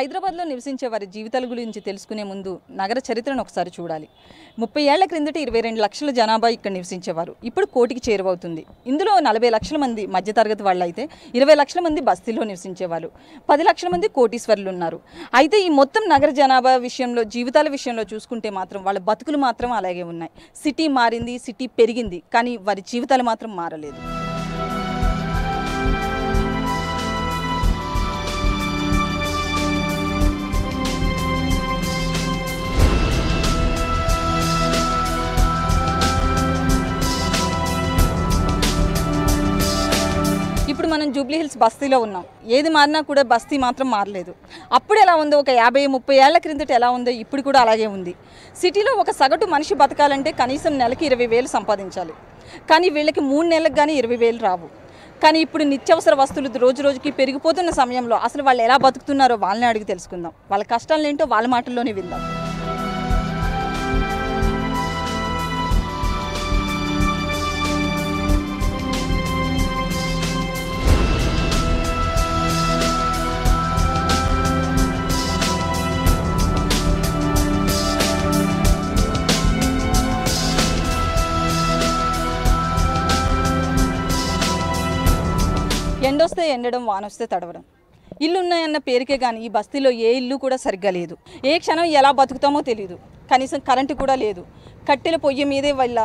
హైదరాబాద్లో నివసించే వారి జీవితాల గురించి తెలుసుకునే ముందు నగర చరిత్రను ఒకసారి చూడాలి. 30 ఏళ్ల క్రిందట 22 లక్షల జనాభా ఇక్కడ నివసించేవారు. ఇప్పుడు కోటికి చేరువవుతుంది. ఇందులో 40 లక్షల మంది మధ్యతరగతి వాళ్ళు అయితే 20 లక్షల మంది బస్తీల్లో నివసించేవారు. 10 లక్షల మంది కోటీశ్వరులు ఉన్నారు. అయితే ఈ మొత్తం నగర జనాభా విషయంలో, జీవితాల విషయంలో చూసుకుంటే మాత్రం వాళ్ళ బతుకులు మాత్రం అలాగే ఉన్నాయి. సిటీ మారింది, సిటీ పెరిగింది, కానీ వారి జీవితాలు మాత్రం మారలేదు. ఇప్పుడు మనం జూబ్లీ హిల్స్ బస్తీలో ఉన్నాం. ఏది మారినా కూడా బస్తీ మాత్రం మారలేదు. అప్పుడు ఎలా ఉందో, ఒక 50-30 ఏళ్ల క్రిందట ఎలా ఉందో ఇప్పుడు కూడా అలాగే ఉంది. సిటీలో ఒక సగటు మనిషి బతకాలంటే కనీసం నెలకి 20,000 సంపాదించాలి. కానీ వీళ్ళకి 3 నెలలకు కానీ 20,000 రావు. కానీ ఇప్పుడు నిత్యావసర వస్తువులు రోజు రోజుకి పెరిగిపోతున్న సమయంలో అసలు వాళ్ళు ఎలా బతుకుతున్నారో వాళ్ళని అడిగి తెలుసుకుందాం. వాళ్ళ కష్టాలు ఏంటో వాళ్ళ మాటల్లోనే విందాం. ఎండొస్తే ఎండడం, వానొస్తే తడవడం. ఇల్లు ఉన్నాయన్న పేరుకే కానీ ఈ బస్తీలో ఏ ఇల్లు కూడా సరిగ్గా లేదు. ఏ క్షణం ఎలా బతుకుతామో తెలియదు. కనీసం కరెంటు కూడా లేదు. కట్టెల పొయ్యి మీదే వాళ్ళ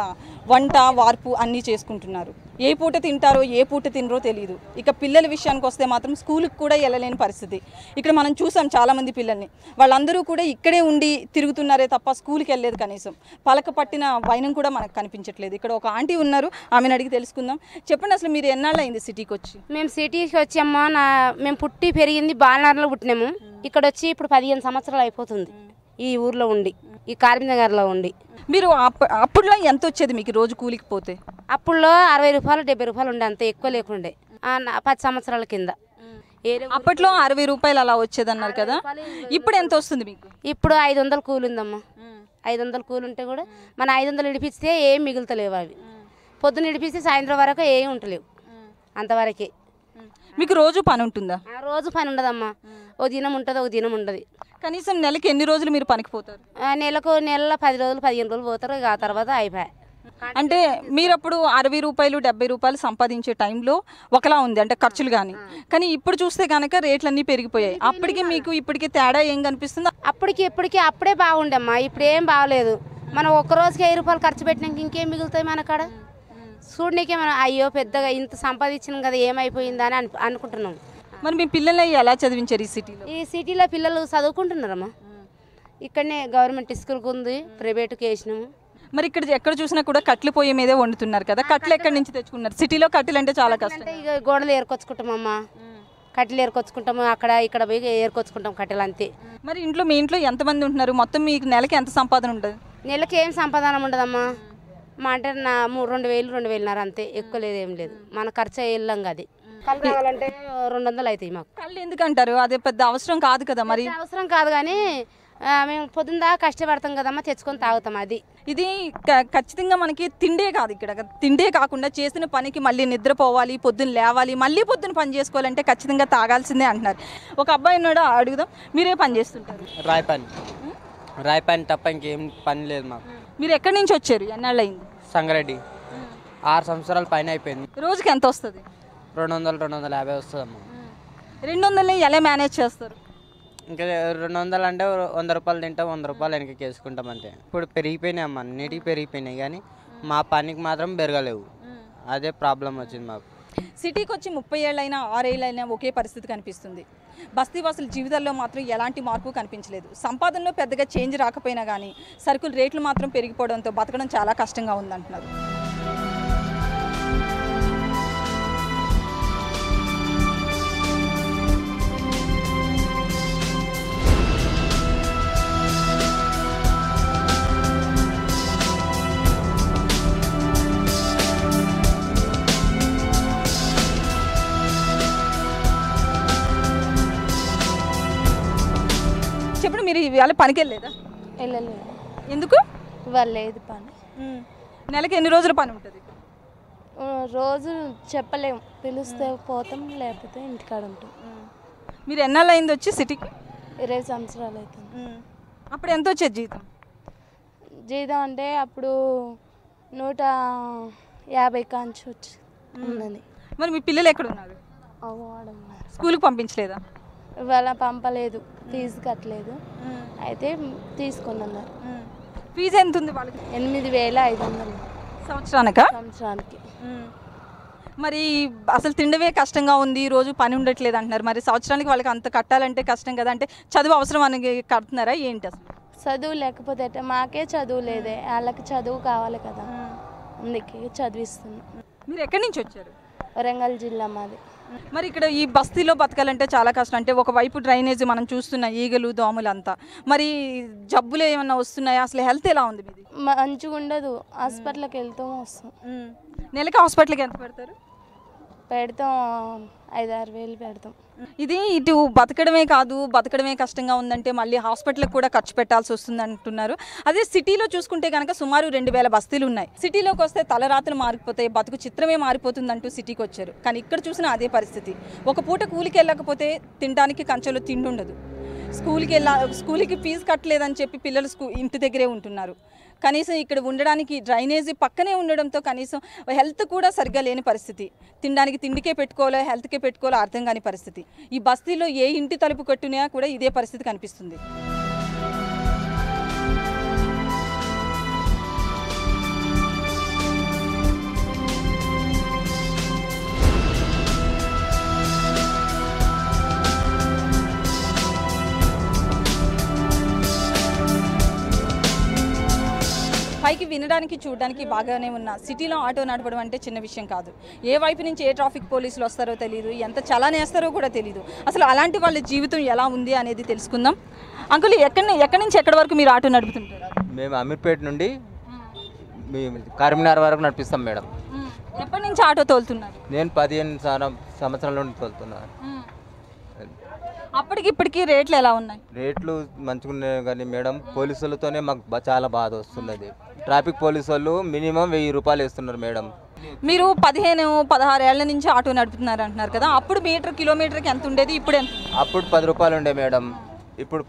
వంట, వార్పు అన్నీ చేసుకుంటున్నారు. ఏ పూట తింటారో ఏ పూట తినరో తెలియదు. ఇక పిల్లల విషయానికి వస్తే మాత్రం స్కూల్కి కూడా వెళ్ళలేని పరిస్థితి. ఇక్కడ మనం చూసాం చాలామంది పిల్లల్ని. వాళ్ళందరూ కూడా ఇక్కడే ఉండి తిరుగుతున్నారే తప్ప స్కూల్కి వెళ్ళలేదు. కనీసం పలక పట్టిన వైనం కూడా మనకు కనిపించట్లేదు. ఇక్కడ ఒక ఆంటీ ఉన్నారు, ఆమెను అడిగి తెలుసుకుందాం. చెప్పండి, అసలు మీరు ఎన్నాళ్ళు అయింది సిటీకి వచ్చి? మేము సిటీకి వచ్చామా, మేము పుట్టి పెరిగింది బాలనగర్లో పుట్టినాము. ఇక్కడ వచ్చి ఇప్పుడు 15 సంవత్సరాలు అయిపోతుంది. ఈ ఊర్లో ఉండి, ఈ కార్మినగర్లో ఉండి. మీరు అప్పుడులో ఎంత వచ్చేది మీకు రోజు కూలికి పోతే? అప్పుడులో 60 రూపాయలు 70 రూపాయలు ఉండే, అంత ఎక్కువ లేకుండే. 10 సంవత్సరాల కింద అప్పట్లో 60 రూపాయలు అలా వచ్చేది అన్నారు కదా. ఇప్పుడు ఎంత వస్తుంది మీకు? ఇప్పుడు 500 కూలి ఉందమ్మా. 500 కూలి ఉంటే కూడా మన 500 ఇడిపిస్తే ఏం మిగులుతలేవు. అవి పొద్దున్న ఇడిపిస్తే సాయంత్రం వరకు ఏం ఉంటలేవు. అంతవరకే. మీకు రోజు పని ఉంటుందా? రోజు పని ఉండదమ్మా. ఓ దినం ఉంటుంది, ఒక దినం ఉండదు. కనీసం నెలకి ఎన్ని రోజులు మీరు పనికి పోతారు? నెలలో 10 రోజులు 15 రోజులు పోతారు. ఇక ఆ తర్వాత అయిపోయాయి. అంటే మీరు అప్పుడు 60 రూపాయలు 70 రూపాయలు సంపాదించే టైంలో ఒకలా ఉంది, అంటే ఖర్చులు కానీ ఇప్పుడు చూస్తే కనుక రేట్లన్నీ పెరిగిపోయాయి. అప్పటికి మీకు ఇప్పటికి తేడా ఏం కనిపిస్తుంది? ఇప్పటికి అప్పుడే బాగుండమ్మా. ఇప్పుడు ఏం బాగలేదు. మనం ఒక్కరోజుకి 1000 రూపాయలు ఖర్చు పెట్టినాక ఇంకేం మిగులుతాయి మన కాడ? చూడనీకే మనం అయ్యో పెద్దగా ఇంత సంపాదించినాం కదా ఏమైపోయిందా అని అనుకుంటున్నాం. మరి మీ పిల్లల్ని ఎలా చదివించారు ఈ సిటీలో? ఈ సిటీలో పిల్లలు చదువుకుంటున్నారమ్మా. ఇక్కడనే గవర్నమెంట్ స్కూల్కి ఉంది, ప్రైవేట్కి వేసినాము. మరి ఇక్కడ ఎక్కడ చూసినా కూడా కట్టెలు పొయ్యి మీదే వండుతున్నారు కదా. కట్టెలు ఎక్కడి నుంచి తెచ్చుకున్నారు? సిటీలో కట్టెలు అంటే చాలా కష్టం. అంటే ఇక గోడలు ఏరుకొచ్చుకుంటామమ్మా. కట్టెలు ఏరుకొచ్చుకుంటాము, అక్కడ ఇక్కడ పోయి ఏరుకొచ్చుకుంటాం కట్టెలు అంతే. మరి మీ ఇంట్లో ఎంతమంది ఉంటున్నారు? మొత్తం మీకు నెలకి ఎంత సంపాదన ఉంటుంది? నెలకి ఏం సంపాదన ఉండదమ్మా. మా అంటే 2000 2000 అంతే, ఎక్కువ లేదు, ఏం లేదు. మన ఖర్చు వెళ్ళాం. అది కళ్ళు కావాలంటే 200 అవుతాయి మాకు. కళ్ళు ఎందుకంటారు? అదే పెద్ద అవసరం కాదు కదా. మరి అవసరం కాదు కానీ మేము పొద్దున్న కష్టపడతాం కదమ్మా, తెచ్చుకొని తాగుతాం. అది ఇది ఖచ్చితంగా మనకి తిండే కాదు. ఇక్కడ తిండే కాకుండా చేసిన పనికి మళ్ళీ నిద్రపోవాలి, పొద్దున్న లేవాలి, మళ్ళీ పొద్దున్న పని చేసుకోవాలంటే ఖచ్చితంగా తాగాల్సిందే అంటున్నారు. ఒక అబ్బాయి ఉన్నాడు, అడుగుదాం. మీరే పని చేస్తుంటారు? రాయి పని తప్ప ఇంకేం పని లేదు మాకు. మీరు ఎక్కడి నుంచి వచ్చారు? ఎన్నాళ్ళు అయింది? సంగారెడ్డి. 6 సంవత్సరాల పైన అయిపోయింది. రోజుకి ఎంత వస్తుంది? 200-250 వస్తుందమ్మా. 200 ఎలా మేనేజ్ చేస్తారు? ఇంకా 200 అంటే 100 రూపాయలు తింటాం, 100 రూపాయలు వెనక్కి వేసుకుంటాం అంతే. ఇప్పుడు పెరిగిపోయినాయి అమ్మ, అన్నిటికి పెరిగిపోయినాయి కానీ మా పనికి మాత్రం పెరగలేవు. అదే ప్రాబ్లం వచ్చింది మాకు. సిటీకి వచ్చి 30 ఏళ్ళైనా 6 ఏళ్ళైనా ఒకే పరిస్థితి కనిపిస్తుంది. బస్తీవాసుల జీవితాల్లో మాత్రం ఎలాంటి మార్పు కనిపించలేదు. సంపాదనలో పెద్దగా చేంజ్ రాకపోయినా కానీ సరుకుల రేట్లు మాత్రం పెరిగిపోవడంతో బతకడం చాలా కష్టంగా ఉందంటున్నారు. చెప్పండి, మీరు ఇవాళ పనికి వెళ్ళలేదా? వెళ్ళలేదు. ఎందుకు? ఇవాళ లేదు పని. నెలకి ఎన్ని రోజుల పని ఉంటుంది? రోజు చెప్పలేము, పిలిస్తే పోతాం, లేకపోతే ఇంటికాడ ఉంటాం. మీరు ఎన్నాళ్ళు అయింది వచ్చి సిటీకి? 20 సంవత్సరాలు అవుతుంది. అప్పుడు ఎంత వచ్చేది జీతం? జీతం అంటే అప్పుడు 150 కాంచి వచ్చి ఉన్నది. మరి మీ పిల్లలు ఎక్కడ ఉన్నారు? అవ్వడం స్కూల్కి పంపించలేదా? ఇవాళ పంపలేదు, ఫీజు కట్టలేదు, అయితే తీసుకున్నాను. ఫీజు ఎంత ఉంది వాళ్ళకి? 8500 సంవత్సరానికా? సంవత్సరానికి. మరి అసలు తిండవే కష్టంగా ఉంది, రోజు పని ఉండట్లేదు అంటున్నారు. మరి సంవత్సరానికి వాళ్ళకి అంత కట్టాలంటే కష్టం కదా, అంటే చదువు అవసరం అని కడుతున్నారా ఏంటి అసలు? చదువు లేకపోతే మాకే చదువు లేదే, వాళ్ళకి చదువు కావాలి కదా, అందుకే చదివిస్తున్నాం. మీరు ఎక్కడి నుంచి వచ్చారు? వరంగల్ జిల్లా మాది. మరి ఇక్కడ ఈ బస్తీలో బతకాలంటే చాలా కష్టం. అంటే ఒకవైపు డ్రైనేజ్ మనం చూస్తున్నాం, ఈగలు దోమలు అంతా. మరి జబ్బులు ఏమన్నా వస్తున్నాయా? అసలు హెల్త్ ఎలా ఉంది మీది? మంచిగా ఉండదు, హాస్పిటల్కి వెళ్తాము వస్తాం. నెలకి హాస్పిటల్కి ఎంత పెడతారు? పెడతాం 5-6 వేలు పెడతాం. ఇది ఇటు బతకడమే కష్టంగా ఉందంటే మళ్ళీ హాస్పిటల్కి కూడా ఖర్చు పెట్టాల్సి వస్తుంది అంటున్నారు. అదే సిటీలో చూసుకుంటే కనుక సుమారు 2000 బస్తీలు ఉన్నాయి. సిటీలోకి వస్తే తలరాత్రులు మారిపోతాయి, బతుకు చిత్రమే మారిపోతుందంటూ సిటీకి వచ్చారు. కానీ ఇక్కడ చూసినా అదే పరిస్థితి. ఒక పూట కూలికి వెళ్ళకపోతే తినడానికి కంచెలో తిండి ఉండదు. స్కూల్కి ఫీజు కట్టలేదని చెప్పి పిల్లలు ఇంటి దగ్గరే ఉంటున్నారు. కనీసం ఇక్కడ ఉండడానికి డ్రైనేజీ పక్కనే ఉండడంతో కనీసం హెల్త్ కూడా సరిగ్గా లేని పరిస్థితి. తినడానికి తిండికే పెట్టుకోవాలో హెల్త్కే పెట్టుకోవాలో అర్థం కాని పరిస్థితి. ఈ బస్తీలో ఏ ఇంటి తలుపు కట్టినా కూడా ఇదే పరిస్థితి కనిపిస్తుంది. పైకి వినడానికి చూడడానికి బాగానే ఉన్న సిటీలో ఆటో నడపడం అంటే చిన్న విషయం కాదు. ఏ వైపు నుంచి ఏ ట్రాఫిక్ పోలీసులు వస్తారో తెలియదు, ఎంత చలాన్ వేస్తారో కూడా తెలియదు. అసలు అలాంటి వాళ్ళ జీవితం ఎలా ఉంది అనేది తెలుసుకుందాం. అంకుల్, ఎక్కడి నుంచి ఎక్కడి వరకు మీరు ఆటో నడుపుతుంటారు? మేము అమీర్పేట నుండి కరీంనగర్ వరకు నడిపిస్తాం మేడం. ఎప్పటి నుంచి ఆటో తోలుతున్నారు? నేను 15 సంవత్సరాల నుండి తోలుతున్నాను. అప్పటికి ఇప్పటికి రేట్లు ఎలా ఉన్నాయి? రేట్లు మంచిగా ఉన్నాయి కానీ మేడం, పోలీసులతోనే మాకు చాలా బాధ వస్తున్నది. ట్రాఫిక్ పోలీసు వాళ్ళు మినిమం 1000 రూపాయలు వేస్తున్నారు మేడం. మీరు 15-16 ఏళ్ల నుంచి ఆటో నడుపుతున్నారు అంటున్నారు కదా, అప్పుడు కిలోమీటర్కి ఎంత ఉండేది, ఇప్పుడు ఎంత? అప్పుడు 10 రూపాయలు ఉండే మేడం, ఇప్పుడు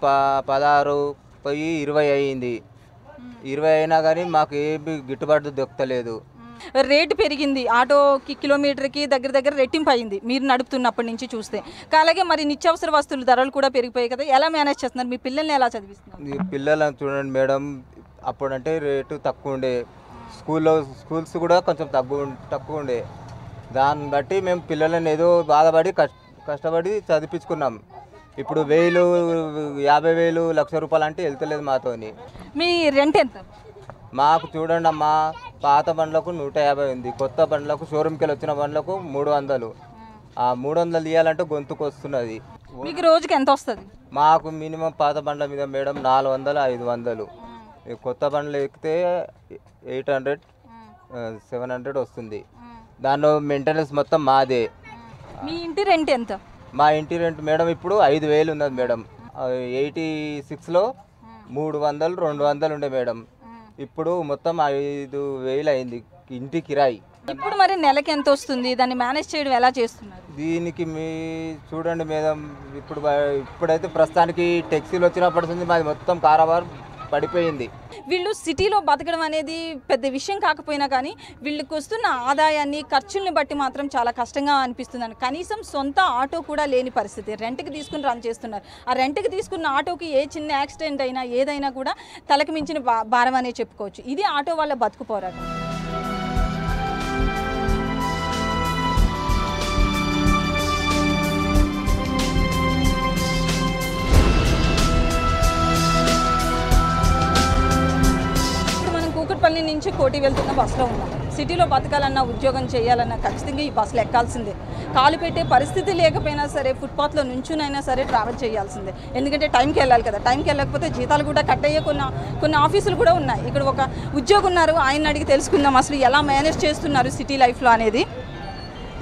16 పోయి 20 అయ్యింది. 20 అయినా కానీ మాకు ఏమి గిట్టుబాటు దొరకలేదు. రేటు పెరిగింది, ఆటోకి కిలోమీటర్కి దగ్గర రెట్టింపు అయింది మీరు నడుపుతున్నప్పటి నుంచి చూస్తే. అలాగే మరి నిత్యావసర వస్తువుల ధరలు కూడా పెరిగిపోయాయి కదా, ఎలా మేనేజ్ చేస్తున్నారు? మీ పిల్లల్ని ఎలా చదివిస్తున్నారు? పిల్లలను చూడండి మేడం, అప్పుడంటే రేటు తక్కువ ఉండే, స్కూల్స్ కూడా కొంచెం తక్కువ ఉండే. దాన్ని బట్టి మేము పిల్లలను ఏదో బాధపడి కష్టపడి చదివించుకున్నాం. ఇప్పుడు 1000, 50,000, 1,00,000 రూపాయలు అంటే వెళ్తలేదు మాతోని. మీ రెంట్ ఎంత? మాకు చూడండి అమ్మా, పాత బండ్లకు 150 ఉంది, కొత్త బండ్లకు షోరూమ్కి వెళ్ళి వచ్చిన బండ్లకు 300. ఆ 300 ఇవ్వాలంటే గొంతుకు వస్తున్నది. మీకు రోజుకి ఎంత వస్తుంది? మాకు మినిమం పాత బండ్ల మీద మేడం 400, 500. కొత్త బండ్లు ఎక్కితే 800, 700 వస్తుంది. దానిలో మెయింటెనెన్స్ మొత్తం మాదే. మీ ఇంటి రెంట్ ఎంత? మా ఇంటి రెంట్ మేడం ఇప్పుడు 5,000 ఉన్నది మేడం. 86లో 300, 200 ఉండే మేడం. ఇప్పుడు మొత్తం 5,000 అయింది ఇంటి కిరాయి. ఇప్పుడు మరి నెలకి ఎంత వస్తుంది? దాన్ని మేనేజ్ చేయడం ఎలా చేస్తున్నారు? దీనికి చూడండి మేడం, ఇప్పుడైతే ప్రస్తుతానికి టెక్సీలు వచ్చినప్పటి నుంచి మాది మొత్తం కారబార్ పడిపోయింది. వీళ్ళు సిటీలో బతకడం అనేది పెద్ద విషయం కాకపోయినా కానీ వీళ్ళకి వస్తున్న ఆదాయాన్ని ఖర్చుల్ని బట్టి మాత్రం చాలా కష్టంగా అనిపిస్తుందని. కనీసం సొంత ఆటో కూడా లేని పరిస్థితి, రెంట్కి తీసుకుని రన్ చేస్తున్నారు. ఆ రెంట్కి తీసుకున్న ఆటోకి ఏ చిన్న యాక్సిడెంట్ అయినా ఏదైనా కూడా తలకు మించిన భారం అనే చెప్పుకోవచ్చు. ఇది ఆటో వాళ్ళ బతుకు పోరాటం. కూకట్పల్లి నుంచి కోటి వెళ్తున్న బస్సులో ఉన్నాం. సిటీలో బతకాలన్నా ఉద్యోగం చేయాలన్నా ఖచ్చితంగా ఈ బస్సులు ఎక్కాల్సిందే. కాలు పెట్టే పరిస్థితి లేకపోయినా సరే ఫుట్పాత్లో నుంచునైనా సరే ట్రావెల్ చేయాల్సిందే. ఎందుకంటే టైంకి వెళ్ళాలి కదా, టైంకి వెళ్ళకపోతే జీతాలు కూడా కట్ అయ్యే కొన్ని ఆఫీసులు కూడా ఉన్నాయి. ఇక్కడ ఒక ఉద్యోగం ఉన్నారు, ఆయన అడిగి తెలుసుకుందాం అసలు ఎలా మేనేజ్ చేస్తున్నారు సిటీ లైఫ్లో అనేది.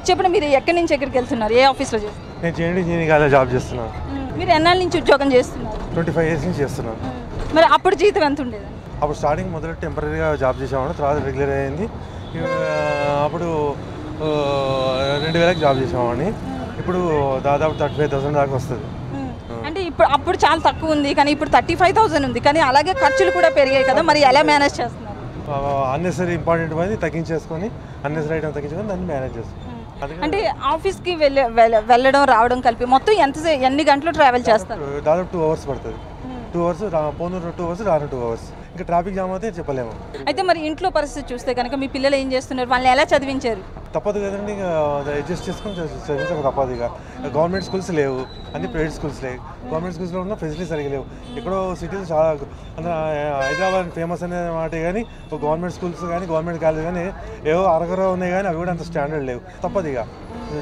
చెప్పండి, మీరు ఎక్కడి నుంచి ఎక్కడికి వెళ్తున్నారు, ఏ ఆఫీస్లో చేస్తున్నారు? నేను చేయండి జాబ్ చేస్తున్నాను. మీరు ఎన్నాళ్ళ నుంచి ఉద్యోగం చేస్తున్నారు? 25 years నుంచి చేస్తున్నాను. మరి అప్పుడు జీతం ఎంత ఉండేది? అప్పుడు స్టార్టింగ్ మొదట టెంపరీగా జాబ్ చేసేవాడు, తర్వాత రెగ్యులర్ అయింది. అప్పుడు 2,000కి జాబ్ చేసేవాడిని. ఇప్పుడు దాదాపు 35,000 దాకా వస్తుంది. అంటే అప్పుడు చాలా తక్కువ ఉంది, కానీ ఇప్పుడు 35,000 ఉంది, కానీ అలాగే ఖర్చులు కూడా పెరిగాయి కదా, మరి ఎలా మేనేజ్ చేస్తున్నారు? అన్నెసరీ ఇంపార్టెంట్ అనేది తగ్గించేసుకొని అన్నెసరీ ఐటమ్ తగ్గించుకొని దాన్ని మేనేజ్ చేస్తాం. అంటే ఆఫీస్కి వెళ్ళడం రావడం కలిపి మొత్తం ఎన్ని గంటలు ట్రావెల్ చేస్తారు? దాదాపు 2 hours పడుతుంది. 2 hours పోను 2 hours రాను 2 hours. ఇంకా ట్రాఫిక్ జామ్ అయితే చెప్పలేము. అయితే మరి ఇంట్లో పరిస్థితి చూస్తే కనుక మీ పిల్లలు ఏం చేస్తున్నారు, వాళ్ళని ఎలా చదివించారు? తప్పదు కదండి, ఇక అడ్జస్ట్ చేసుకొని చదివించక తప్పదు. ఇక గవర్నమెంట్ స్కూల్స్ లేవు, అన్ని ప్రైవేట్ స్కూల్స్ లేవు. గవర్నమెంట్ స్కూల్స్లో ఉన్న ఫెసిలిటీస్ సరిగ్గా లేవు. ఎక్కడో సిటీలో చాలా హైదరాబాద్ ఫేమస్ అనే మాట, కానీ గవర్నమెంట్ స్కూల్స్ కానీ గవర్నమెంట్ కాలేజ్ కానీ ఏవో అరగర ఉన్నాయి, కానీ అవి కూడా అంత స్టాండర్డ్ లేవు. తప్పదు, ఇక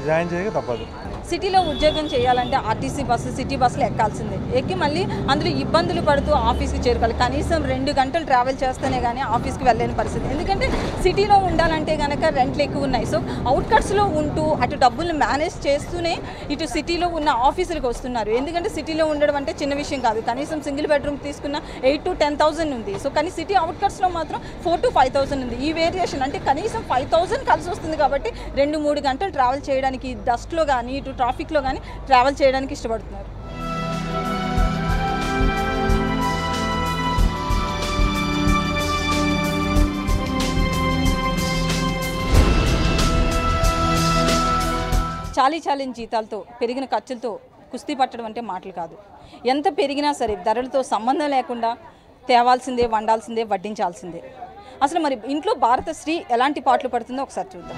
జాయిన్ చేయక తప్పదు. సిటీలో ఉద్యోగం చేయాలంటే ఆర్టీసీ బస్సు, సిటీ బస్సులు ఎక్కాల్సిందే. ఎక్కి మళ్ళీ అందులో ఇబ్బందులు పడుతూ ఆఫీస్కి చేరుకోవాలి. కనీసం 2 గంటలు ట్రావెల్ చేస్తేనే కానీ ఆఫీస్కి వెళ్ళలేని పరిస్థితి. ఎందుకంటే సిటీలో ఉండాలంటే కనుక రెంట్లు ఎక్కువ ఉన్నాయి. సో అవుట్కట్స్లో ఉంటూ అటు డబ్బులు మేనేజ్ చేస్తూనే ఇటు సిటీలో ఉన్న ఆఫీసులకు వస్తున్నారు. ఎందుకంటే సిటీలో ఉండడం అంటే చిన్న విషయం కాదు. కనీసం సింగిల్ బెడ్రూమ్ తీసుకున్న 8,000 to 10,000 ఉంది. సో కానీ సిటీ అవుట్కట్స్లో మాత్రం 4,000 to 5,000 ఉంది. ఈ వేరియేషన్ అంటే కనీసం 5,000 కలిసి వస్తుంది. కాబట్టి 2-3 గంటలు ట్రావెల్ చేయడానికి డస్ట్లో కానీ ఇటు ట్రాఫిక్లో కానీ ట్రావెల్ చేయడానికి ఇష్టపడుతున్నారు. చాలీ జీతాలతో పెరిగిన ఖర్చులతో కుస్తీ పట్టడం అంటే మాటలు కాదు. ఎంత పెరిగినా సరే ధరలతో సంబంధం లేకుండా తేవాల్సిందే, వండాల్సిందే, వడ్డించాల్సిందే. అసలు మరి ఇంట్లో భారత స్త్రీ ఎలాంటి పాటలు పడుతుందో ఒకసారి చూద్దాం.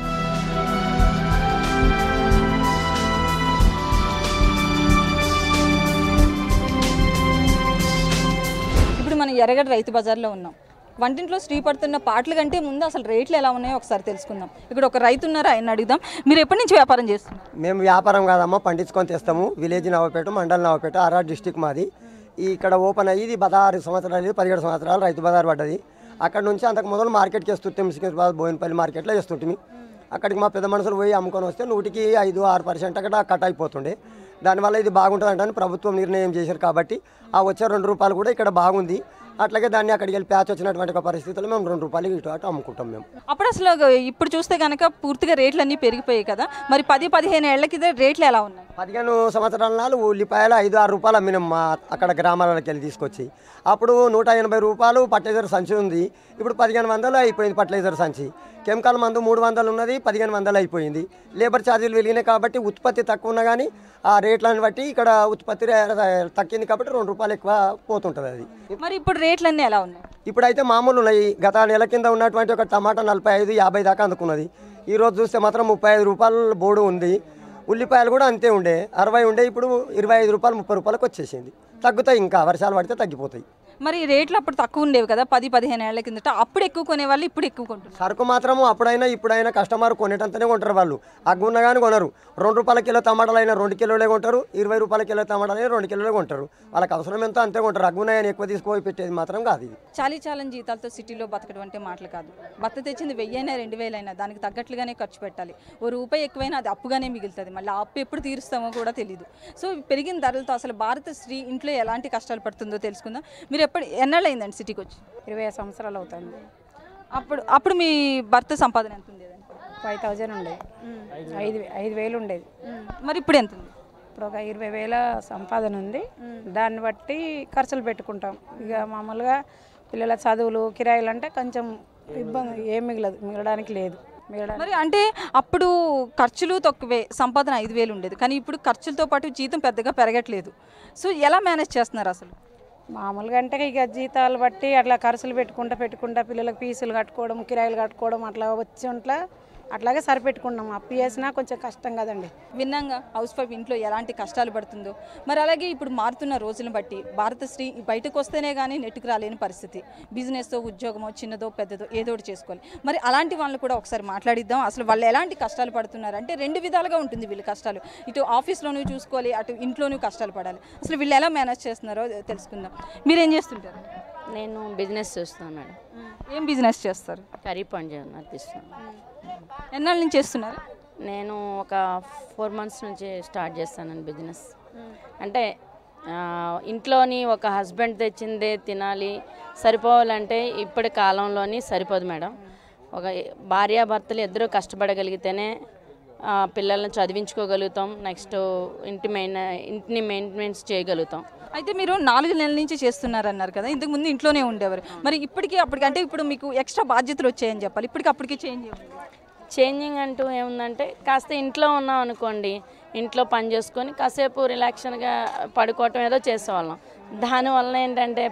ఇప్పుడు మనం ఎర్రగడ్డ రైతు బజార్లో ఉన్నాం. వంటింట్లో స్త్రీ పడుతున్న పాటల కంటే ముందు అసలు రేట్లు ఎలా ఉన్నాయో ఒకసారి తెలుసుకుందాం. ఇక్కడ ఒక రైతు ఉన్నారు, ఆయన అడుగుదాం. మీరు ఎప్పటి నుంచి వ్యాపారం చేస్తున్నారు? మేము వ్యాపారం కాదమ్మా, పండించుకొని తెస్తాము. Village Navapeta, mandal Navapeta, RR district మాది. ఇక్కడ ఓపెన్ అయ్యి 16 సంవత్సరాలు 17 సంవత్సరాలు రైతు బజార్ పడ్డది. అక్కడ నుంచి అంతకు మొదలు మార్కెట్కి వేస్తుంటాం. సికింద్రాబాద్ బోయినపల్లి మార్కెట్లో వేస్తుంటాం. అక్కడికి మా పెద్ద మనుషులు పోయి అమ్ముకొని వస్తే 100కి 5-6% అక్కడ కట్ అయిపోతుండే. దానివల్ల ఇది బాగుంటుంది అంటే ప్రభుత్వం నిర్ణయం చేశారు. కాబట్టి ఆ వచ్చే 2 రూపాయలు కూడా ఇక్కడ బాగుంది. అట్లాగే దాన్ని అక్కడికి వెళ్ళి ప్యాచ్ వచ్చినటువంటి ఒక పరిస్థితుల్లో మేము 2 రూపాయలు ఇటు అటు అమ్ముకుంటాం మేము. అప్పుడు అసలు ఇప్పుడు చూస్తే కనుక పూర్తిగా రేట్లు అన్నీ పెరిగిపోయాయి కదా, మరి 10-15 ఏళ్ల కింద రేట్లు ఎలా ఉన్నాయి? 15 సంవత్సరాల నాలు ఉల్లిపాయలు 5-6 రూపాయలు అమ్మినాం మా అక్కడ గ్రామాలకు వెళ్ళి తీసుకొచ్చి. అప్పుడు 180 రూపాయలు ఫర్టిలైజర్ సంచి ఉంది. ఇప్పుడు 1500 అయిపోయింది ఫర్టిలైజర్ సంచి. కెమికల్ మందు 300 ఉన్నది, 1500 అయిపోయింది. లేబర్ ఛార్జీలు పెరిగినాయి కాబట్టి ఉత్పత్తి తక్కువ ఉన్నా కానీ ఆ రేట్లను బట్టి ఇక్కడ ఉత్పత్తి తగ్గింది కాబట్టి 2 రూపాయలు ఎక్కువ పోతుంటుంది అది. మరి ఇప్పుడు రేట్లన్నీ ఎలా ఉన్నాయి? ఇప్పుడైతే మామూలు ఉన్నాయి. గత నెల కింద ఉన్నటువంటి ఒక టమాటా 45-50 దాకా అందుకున్నది. ఈరోజు చూస్తే మాత్రం 35 రూపాయలు బోర్డు ఉంది. ఉల్లిపాయలు కూడా అంతే ఉండే, 60 ఉండే, ఇప్పుడు 25 రూపాయలు 30 రూపాయలకు వచ్చేసింది. తగ్గుతాయి, ఇంకా వర్షాలు పడితే తగ్గిపోతాయి. మరి రేట్లు అప్పుడు తక్కువ ఉండేవి కదా 10-15 ఏళ్ల కిందట, అప్పుడు ఎక్కువ కొనేవాళ్ళు, ఇప్పుడు ఎక్కువ కొంటున్నారు. సరుకు మాత్రము అప్పుడైనా ఇప్పుడైనా కస్టమర్ కొనేటంతనే కొంటారు వాళ్ళు. అగ్గున్న కానీ కొనరు. 2 రూపాయల కిలో టమాటాలు అయినా 2 కిలోలే కొంటారు, 20 రూపాయల కిలో టమాటాలు అయినా 2 కిలోలే కొంటారు. వాళ్ళకి అవసరం ఎంతో అంతే కొంటారు. అగ్గున్నాయని ఎక్కువ తీసుకుపోయి పెట్టేది మాత్రం కాదు. ఇది చాలీ జీతాలతో సిటీలో బతకడం అంటే మాటలు కాదు. భర్త తెచ్చింది 1000 2,000 అయినా దానికి తగ్గట్లుగానే ఖర్చు పెట్టాలి. ఓ రూపాయి ఎక్కువైనా అది అప్పుగానే మిగులుతుంది. మళ్ళీ ఆ అప్పు ఎప్పుడు తీరుస్తామో కూడా తెలియదు. సో పెరిగిన ధరలతో అసలు భారత స్త్రీ ఇంట్లో ఎలాంటి కష్టాలు పడుతుందో తెలుసుకుందాం. మీరు ఎన్నాళ్ళు అయిందండి సిటీకి వచ్చి? 20 సంవత్సరాలు అవుతుంది. అప్పుడు మీ భర్త సంపాదన ఎంత ఉండేది? 5,000 ఉండేది, 5,000 ఉండేది. మరి ఇప్పుడు ఎంత ఉంది? ఇప్పుడు ఒక 20,000 సంపాదన ఉంది. దాన్ని బట్టి ఖర్చులు పెట్టుకుంటాం. ఇక మామూలుగా పిల్లల చదువులు, కిరాయిలు అంటే కొంచెం ఇబ్బంది, ఏం మిగలడానికి లేదు. మరి అంటే అప్పుడు ఖర్చులు తక్కువే, సంపాదన 5,000 ఉండేది, కానీ ఇప్పుడు ఖర్చులతో పాటు జీతం పెద్దగా పెరగట్లేదు. సో ఎలా మేనేజ్ చేస్తున్నారు అసలు? మామూలుగా అంటే ఇక జీతాలు బట్టి అట్లా ఖర్చులు పెట్టుకుంటా పిల్లలకు ఫీజులు కట్టుకోవడం, కిరాయిలు కట్టుకోవడం అట్లా వచ్చి ఉంట్లా అట్లాగే సరిపెట్టుకున్నాం. అప్పు చేసినా కొంచెం కష్టం కదండి. విన్నాగా హౌస్ వైఫ్ ఇంట్లో ఎలాంటి కష్టాలు పడుతుందో. మరి అలాగే ఇప్పుడు మారుతున్న రోజులను బట్టి భారత స్త్రీ బయటకు వస్తేనే కానీ నెట్టుకు రాలేని పరిస్థితి. బిజినెస్తో, ఉద్యోగమో, చిన్నదో పెద్దదో ఏదో ఒకటి చేసుకోవాలి. మరి అలాంటి వాళ్ళు కూడా ఒకసారి మాట్లాడిద్దాం. అసలు వాళ్ళు ఎలాంటి కష్టాలు పడుతున్నారు అంటే 2 విధాలుగా ఉంటుంది వీళ్ళ కష్టాలు. ఇటు ఆఫీస్లోనూ చూసుకోవాలి, అటు ఇంట్లోనూ కష్టాలు పడాలి. అసలు వీళ్ళు ఎలా మేనేజ్ చేస్తున్నారో తెలుసుకుందాం. మీరేం చేస్తుంటారు? నేను బిజినెస్ చేస్తాను మేడం. ఏం బిజినెస్ చేస్తారు? కర్రీ పండు నడిపిస్తాను. ఎన్నాళ్ళ నుంచి చేస్తున్నారు? నేను ఒక 4 months నుంచి స్టార్ట్ చేస్తాను బిజినెస్. అంటే ఇంట్లోని ఒక హస్బెండ్ తెచ్చిందే తినాలి, సరిపోవాలంటే ఇప్పటి కాలంలోని సరిపోదు మేడం. ఒక భార్యాభర్తలు ఇద్దరూ కష్టపడగలిగితేనే పిల్లల్ని చదివించుకోగలుగుతాం. నెక్స్ట్ ఇంటిని మెయింటెనెన్స్ చేయగలుగుతాం. అయితే మీరు 4 నెలల నుంచి చేస్తున్నారన్నారు కదా, ఇంతకు ముందు ఇంట్లోనే ఉండేవారు, మరి ఇప్పటికీ అప్పటికి అంటే ఇప్పుడు మీకు ఎక్స్ట్రా బాధ్యతలు వచ్చాయని చెప్పాలి, ఇప్పటికి అప్పటికి చేంజింగ్ అంటూ ఏముందంటే కాస్త ఇంట్లో ఉన్నాం అనుకోండి, ఇంట్లో పని చేసుకొని కాసేపు రిలాక్షన్గా పడుకోవటం ఏదో చేసేవాళ్ళం. దానివల్ల ఏంటంటే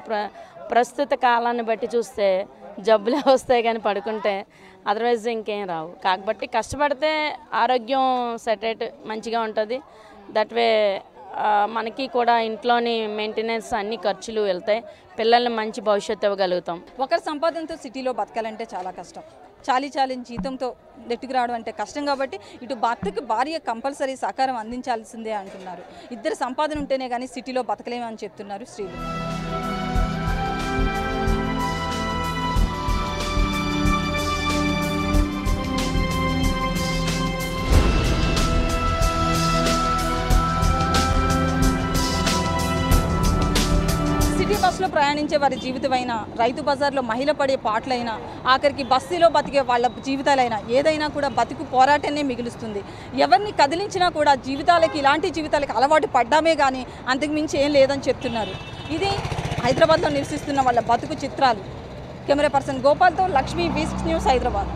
ప్రస్తుత కాలాన్ని బట్టి చూస్తే జబ్బులే వస్తాయి కానీ పడుకుంటే అదర్వైజ్ ఇంకేం రావు. కాబట్టి కష్టపడితే ఆరోగ్యం సెటరేట్ మంచిగా ఉంటుంది. దట్ వే మనకి కూడా ఇంట్లోని మెయింటెనెన్స్ అన్ని ఖర్చులు వెళ్తాయి, పిల్లల్ని మంచి భవిష్యత్తు ఇవ్వగలుగుతాం. ఒకరి సంపాదనతో సిటీలో బతకాలంటే చాలా కష్టం. చాలీ జీతంతో నెట్టుకు రావడం అంటే కష్టం. కాబట్టి ఇటు భర్తకి భార్య కంపల్సరీ సహకారం అందించాల్సిందే అంటున్నారు. ఇద్దరు సంపాదన ఉంటేనే కానీ సిటీలో బతకలేమని చెప్తున్నారు స్త్రీలు. సిటీ బస్సులో ప్రయాణించే వారి జీవితమైనా, రైతు బజార్లో మహిళ పడే పాటలైనా, ఆఖరికి బస్తీలో బతికే వాళ్ళ జీవితాలైనా ఏదైనా కూడా బతుకు పోరాటాన్ని మిగులుస్తుంది. ఎవరిని కదిలించినా కూడా ఇలాంటి జీవితాలకి అలవాటు పడ్డామే కానీ అంతకుమించి ఏం లేదని చెప్తున్నారు. ఇది హైదరాబాద్లో నివసిస్తున్న వాళ్ళ బతుకు చిత్రాలు. కెమెరా పర్సన్ గోపాల్తో లక్ష్మీ, V6 న్యూస్, హైదరాబాద్.